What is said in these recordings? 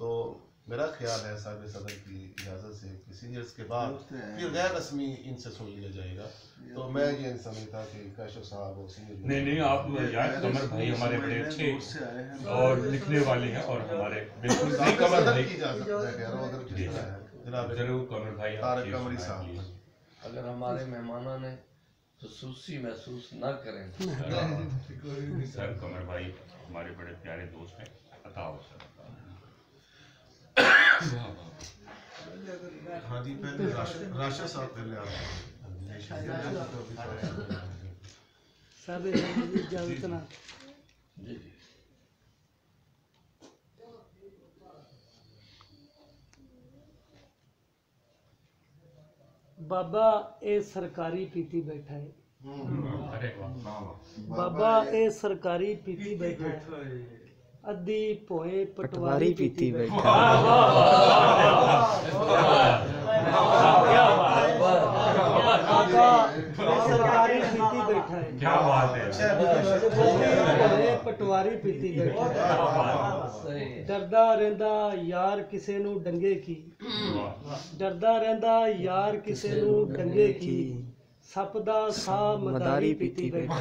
तो मेरा ख्याल है साहब सदर की इजाज़त से कि सीनियर्स के बाद फिर गैर रस्मी इनसे सुन लिया जाएगा। तो मैं ये नहीं समझता कि कैशव साहब और सीनियर नहीं आप यार कमर भाई हमारे बड़े अच्छे और लिखने वाले हैं और हमारे बिल्कुल नहीं कमर भाई की इजाज़त मैं कह रहा हूं अगर किस तरह है जनाब जरूर कमर भाई तारक कमरी साहब अगर हमारे मेहमानों ने खसूसी महसूस ना करें सर कमर भाई हमारे बड़े प्यारे दोस्त हैं बताओ सर। हाँ जी पहले राशा साहब पहले आप सब इजाजत ना जी बाबा ए सरकारी पीती बैठा है अरे बाबा ए सरकारी पीती बैठा है अद्धी पोए पटवारी पीती बैठा सरकारी पीती बैठा है क्या बात है पटवारी पीती बैठा डरदा रहंदा यार किसे नू डंगे की डरदा रहंदा यार किसे नू डंगे की सप दा सा मदारी पीती बैठा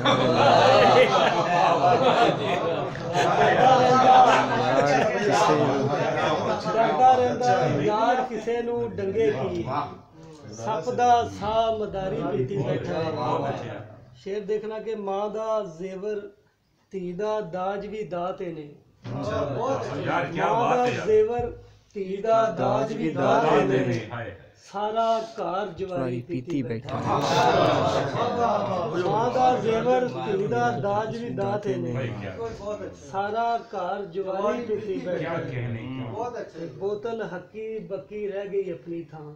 डरदा रहंदा यार किसे नू डंगे की सप दा सा मदारी पीती बैठा। शेर देखना कि मां दा जेवर धी दा दाज भी दाते ने यार क्या मां बात दा है जेवर धी दा दाज भी दाते ने सारा घर जवारी पीती बैठा मां दा जेवर धी दा दाज भी दाते ने सारा घर जवारी पीती बैठा बोतल हक्की बक्की रह गई अपनी थां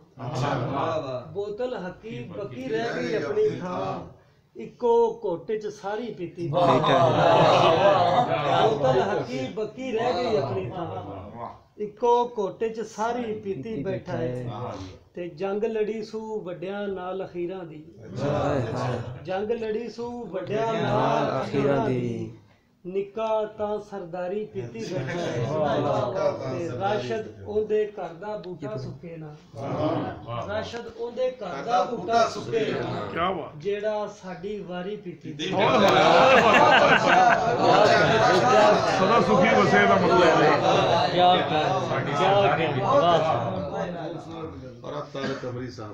बोतल हक्की बक्की रह गई अपनी थां इको घोटे च सारी पीती बोतल हक्की बक्की रह गई अपनी थां इको घोटे च सारी पीती बैठा है ते जंग लड़ी सू वड्डियां नाल अखीरां दी जंग लड़ी सू वड्डियां नाल अखीरां दी निक्का तां सरदारी पीती बैठा है ते राशद ओंदे घर दा बूटा सुके ना राशद ओंदे घर दा बूटा सुके ना क्या बात जेड़ा साडी वारी पीती सदा सुखी वसे दा मतलब है क्या साडी सरदारी और अब तारक कमरी साहब